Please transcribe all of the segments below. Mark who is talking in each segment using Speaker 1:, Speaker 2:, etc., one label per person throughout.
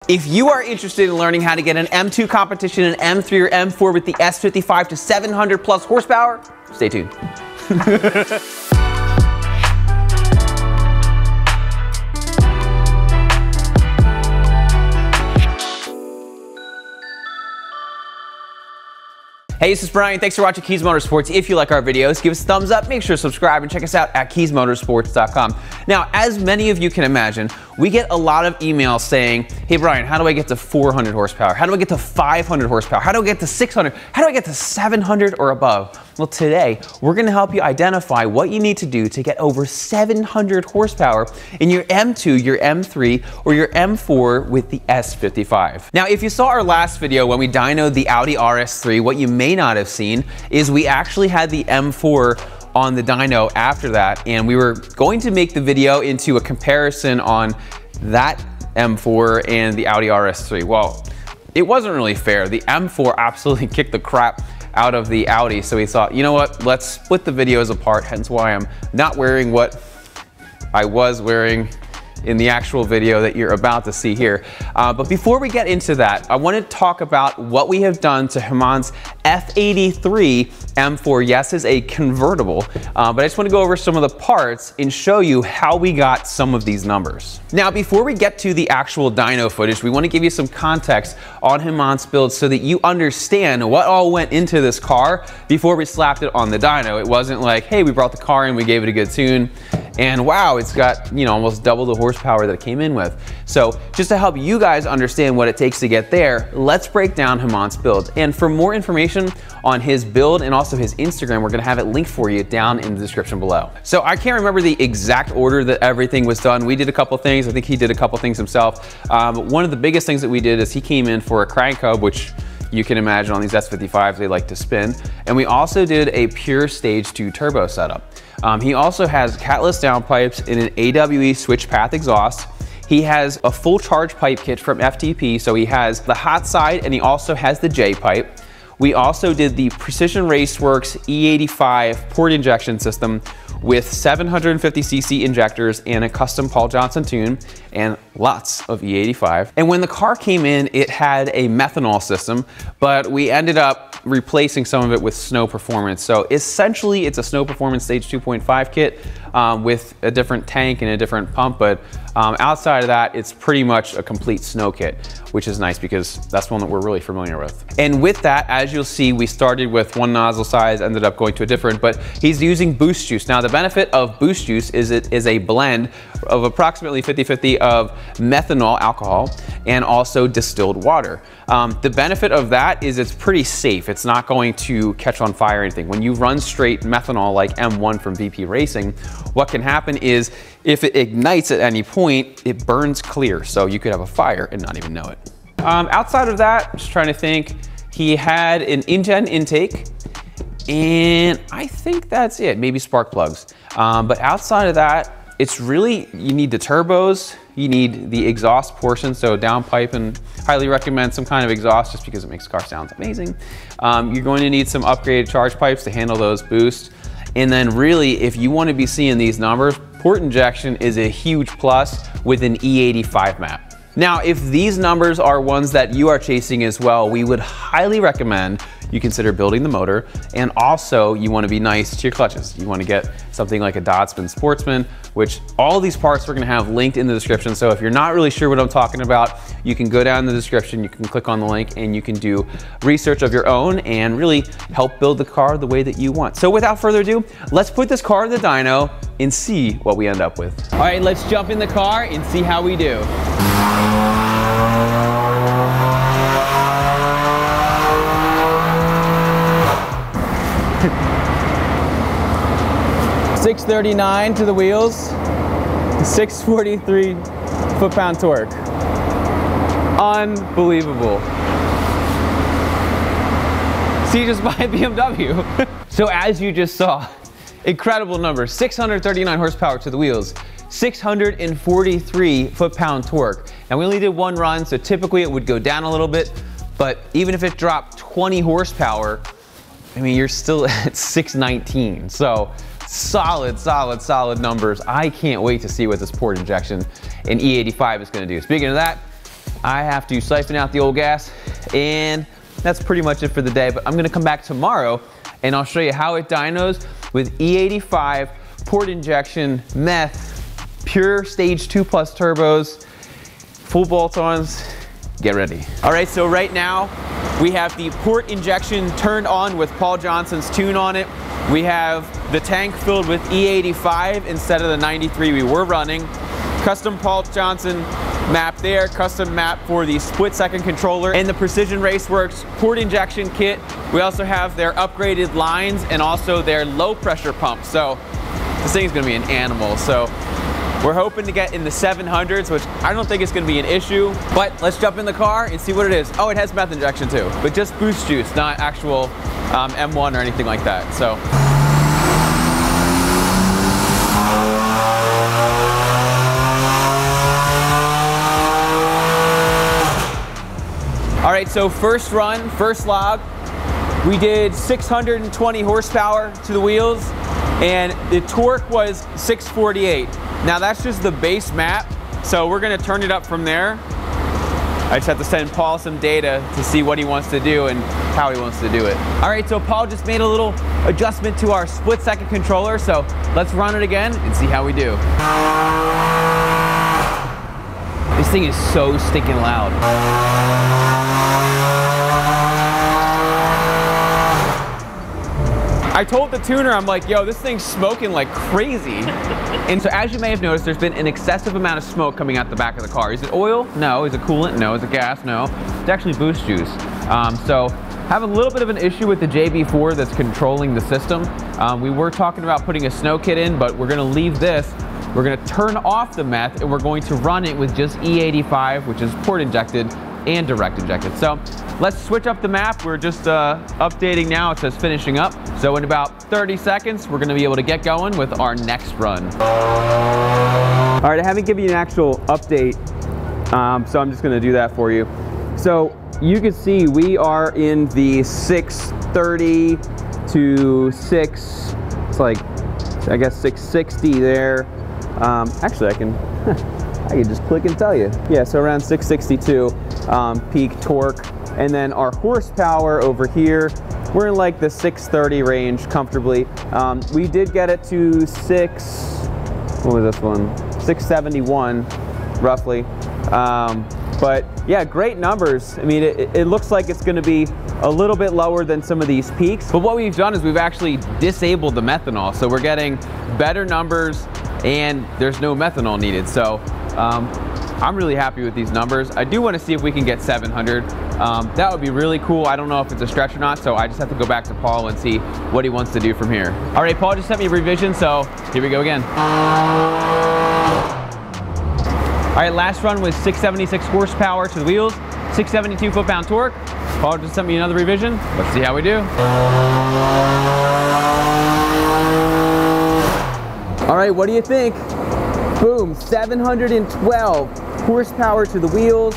Speaker 1: If you are interested in learning how to get an M2 competition, an M3 or M4 with the S55 to 700 plus horsepower, stay tuned. Hey, this is Bryan. Thanks for watching Kies Motorsports. If you like our videos, give us a thumbs up, make sure to subscribe, and check us out at KiesMotorsports.com. Now, as many of you can imagine, we get a lot of emails saying, hey Bryan, how do I get to 400 horsepower? How do I get to 500 horsepower? How do I get to 600? How do I get to 700 or above? Well, today, we're gonna help you identify what you need to do to get over 700 horsepower in your M2, your M3, or your M4 with the S55. Now, if you saw our last video when we dynoed the Audi RS3, what you may not have seen is we actually had the M4 on the dyno after that, and we were going to make the video into a comparison on that M4 and the Audi RS3. Well, it wasn't really fair. The M4 absolutely kicked the crap out of the Audi, so we thought, you know what, let's split the videos apart, hence why I'm not wearing what I was wearing in the actual video that you're about to see here. But before we get into that, I want to talk about what we have done to Hemant's F83 M4. Yes, is a convertible, but I just want to go over some of the parts and show you how we got some of these numbers. Now, before we get to the actual dyno footage, we want to give you some context on Hemant's build so that you understand what all went into this car before we slapped it on the dyno. It wasn't like, hey, we brought the car in, we gave it a good tune, and wow, it's got, you know, almost double the horsepower that it came in with. So just to help you guys understand what it takes to get there, let's break down Hemant's build. And for more information on his build and also his Instagram, we're gonna have it linked for you down in the description below. So I can't remember the exact order that everything was done. We did a couple things. I think he did a couple things himself. But one of the biggest things that we did is he came in for a crank hub, which you can imagine on these S55s, they like to spin. And we also did a pure stage 2 turbo setup. He also has catless downpipes and an AWE switch path exhaust. He has a full charge pipe kit from FTP, so he has the hot side and he also has the J pipe. We also did the Precision Racewerks E85 port injection system with 750cc injectors and a custom Paul Johnson tune and lots of E85. And when the car came in, it had a methanol system, but we ended up replacing some of it with Snow Performance. So essentially it's a Snow Performance Stage 2.5 kit with a different tank and a different pump, but outside of that, it's pretty much a complete snow kit, which is nice because that's one that we're really familiar with. And with that, as you'll see, we started with one nozzle size, ended up going to a different, but he's using Boost Juice. Now, the benefit of Boost Juice is it is a blend of approximately 50-50 of methanol alcohol and also distilled water. The benefit of that is it's pretty safe. It's not going to catch on fire or anything. When you run straight methanol like M1 from VP Racing, what can happen is if it ignites at any point, it burns clear. So you could have a fire and not even know it. Outside of that, just trying to think, he had an Injen intake, and I think that's it, maybe spark plugs. But outside of that, it's really, you need the turbos, you need the exhaust portion, so downpipe, and highly recommend some kind of exhaust just because it makes the car sound amazing. You're going to need some upgraded charge pipes to handle those boosts. And then really, if you want to be seeing these numbers, port injection is a huge plus with an E85 map. Now, if these numbers are ones that you are chasing as well, we would highly recommend you consider building the motor, and also you want to be nice to your clutches. You want to get something like a Dodspin Sportsman, which all these parts we're going to have linked in the description. So if you're not really sure what I'm talking about, you can go down in the description, you can click on the link, and you can do research of your own and really help build the car the way that you want. So without further ado, let's put this car in the dyno and see what we end up with. All right, let's jump in the car and see how we do. 639 to the wheels, 643 foot-pound torque. Unbelievable. See, just buy a BMW. So as you just saw, incredible numbers, 639 horsepower to the wheels, 643 foot-pound torque. And we only did one run, so typically it would go down a little bit, but even if it dropped 20 horsepower, I mean, you're still at 619. So solid numbers. I can't wait to see what this port injection in E85 is gonna do. Speaking of that, I have to siphon out the old gas, and that's pretty much it for the day. But I'm gonna come back tomorrow and I'll show you how it dynos with E85, port injection, meth, pure stage 2 plus turbos, full bolt-ons. Get ready. All right, so right now we have the port injection turned on with Paul Johnson's tune on it. We have the tank filled with E85 instead of the 93 we were running. Custom Paul Johnson map there, custom map for the split-second controller, and the Precision Racewerks port injection kit. We also have their upgraded lines and also their low-pressure pump. So this thing is going to be an animal. So we're hoping to get in the 700s, which I don't think is going to be an issue. But let's jump in the car and see what it is. Oh, it has meth injection too, but just boost juice, not actual M1 or anything like that. So. All right, so first run, first log, we did 620 horsepower to the wheels, and the torque was 648. Now that's just the base map, so we're gonna turn it up from there. I just have to send Paul some data to see what he wants to do and how he wants to do it. All right, so Paul just made a little adjustment to our split-second controller, so let's run it again and see how we do. This thing is so stinking loud. I told the tuner, I'm like, yo, this thing's smoking like crazy. And so as you may have noticed, there's been an excessive amount of smoke coming out the back of the car. Is it oil? No. Is it coolant? No. Is it gas? No. It's actually boost juice. So have a little bit of an issue with the JB4 that's controlling the system. We were talking about putting a snow kit in, but we're gonna leave this. We're gonna turn off the meth and we're going to run it with just E85, which is port injected and direct injected. So let's switch up the map. We're just updating now. It says finishing up. So in about 30 seconds, we're gonna be able to get going with our next run. All right, I haven't given you an actual update, so I'm just gonna do that for you. So you can see we are in the 630 to it's like, I guess 660 there. Actually, I can just click and tell you. Yeah, so around 662 peak torque. And then our horsepower over here, we're in like the 630 range comfortably. We did get it to what was this one? 671 roughly. But yeah, great numbers. I mean, it looks like it's gonna be a little bit lower than some of these peaks. But what we've done is we've actually disabled the methanol. So we're getting better numbers and there's no methanol needed. So I'm really happy with these numbers. I do want to see if we can get 700. That would be really cool. I don't know if it's a stretch or not, so I just have to go back to Paul and see what he wants to do from here. All right, Paul just sent me a revision, so here we go again. All right, last run was 676 horsepower to the wheels, 672 foot-pound torque. Paul just sent me another revision. Let's see how we do. All right, what do you think? Boom, 712 horsepower to the wheels,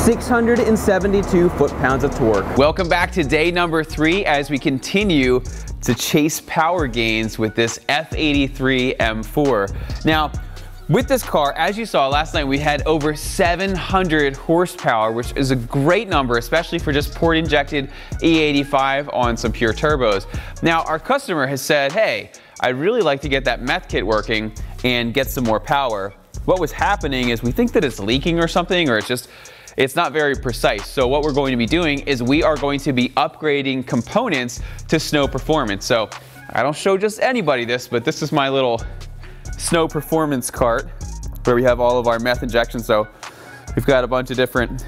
Speaker 1: 672 foot-pounds of torque. Welcome back to day number 3 as we continue to chase power gains with this F83 M4. Now, with this car, as you saw last night, we had over 700 horsepower, which is a great number, especially for just port injected E85 on some pure turbos. Now, our customer has said, hey, I'd really like to get that meth kit working and get some more power. What was happening is we think that it's leaking or something, or it's not very precise. So what we're going to be doing is we are going to be upgrading components to Snow Performance. So I don't show just anybody this, but this is my little Snow Performance cart where we have all of our meth injections. So we've got a bunch of different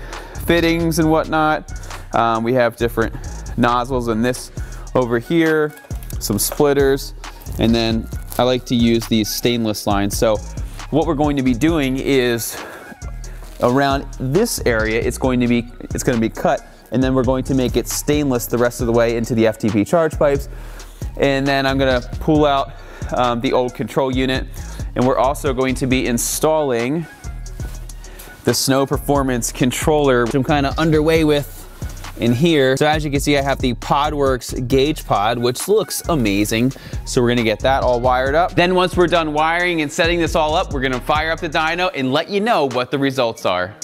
Speaker 1: fittings and whatnot. We have different nozzles and this over here, some splitters, and then I like to use these stainless lines. So what we're going to be doing is around this area, it's going to be cut, and then we're going to make it stainless the rest of the way into the FTP charge pipes. And then I'm gonna pull out the old control unit, and we're also going to be installing the Snow Performance controller, which I'm kind of underway with in here. So as you can see, I have the PodWorks gauge pod, which looks amazing. So we're gonna get that all wired up. Then once we're done wiring and setting this all up, we're gonna fire up the dyno and let you know what the results are.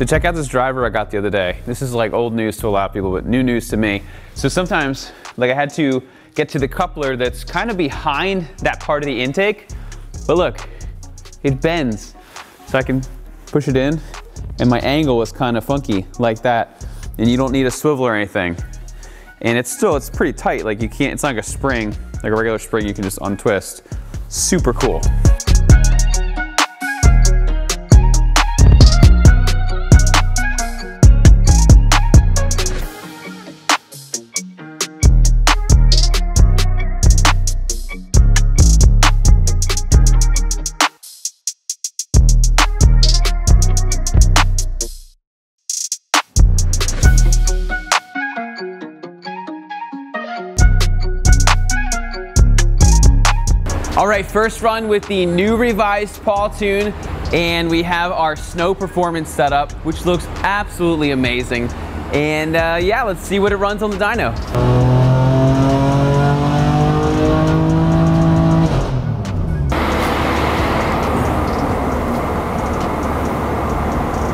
Speaker 1: So check out this driver I got the other day. This is like old news to a lot of people, but new news to me. So sometimes, like I had to get to the coupler that's kind of behind that part of the intake, but look, it bends. So I can push it in, and my angle was kind of funky like that. And you don't need a swivel or anything. And it's pretty tight. Like you can't, it's not like a spring, like a regular spring you can just untwist. Super cool. All right, first run with the new revised Paul tune, and we have our snow performance setup, which looks absolutely amazing. And yeah, let's see what it runs on the dyno.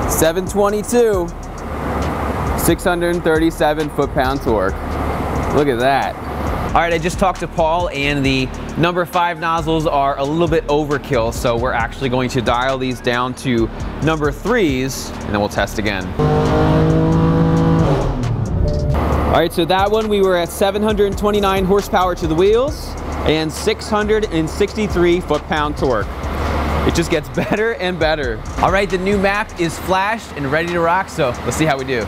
Speaker 1: .722, 637 foot-pound torque. Look at that. All right, I just talked to Paul, and the number 5 nozzles are a little bit overkill, so we're actually going to dial these down to number 3s, and then we'll test again. All right, so that one we were at 729 horsepower to the wheels and 663 foot-pound torque. It just gets better and better. All right, the new map is flashed and ready to rock, so let's see how we do.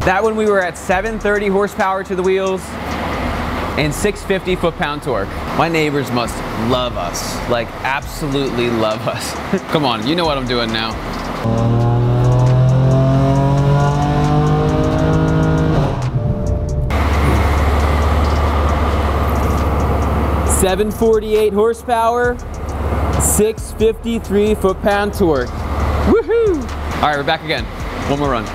Speaker 1: That one we were at 730 horsepower to the wheels and 650 foot-pound torque. My neighbors must love us, like absolutely love us. Come on, you know what I'm doing now. .748 horsepower, 653 foot-pound torque. Woohoo! All right, we're back again. One more run.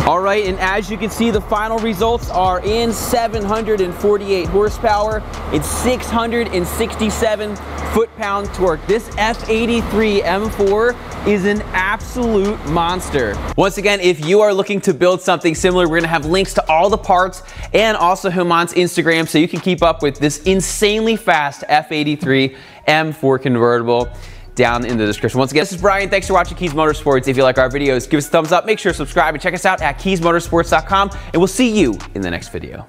Speaker 1: All right, and as you can see, the final results are in 748 horsepower and 667 foot-pound torque. This F83 M4 is an absolute monster. Once again, if you are looking to build something similar, we're gonna have links to all the parts and also Hemant's Instagram so you can keep up with this insanely fast F83 M4 convertible down in the description. Once again, this is Bryan. Thanks for watching Kies Motorsports. If you like our videos, give us a thumbs up. Make sure to subscribe and check us out at KiesMotorsports.com, and we'll see you in the next video.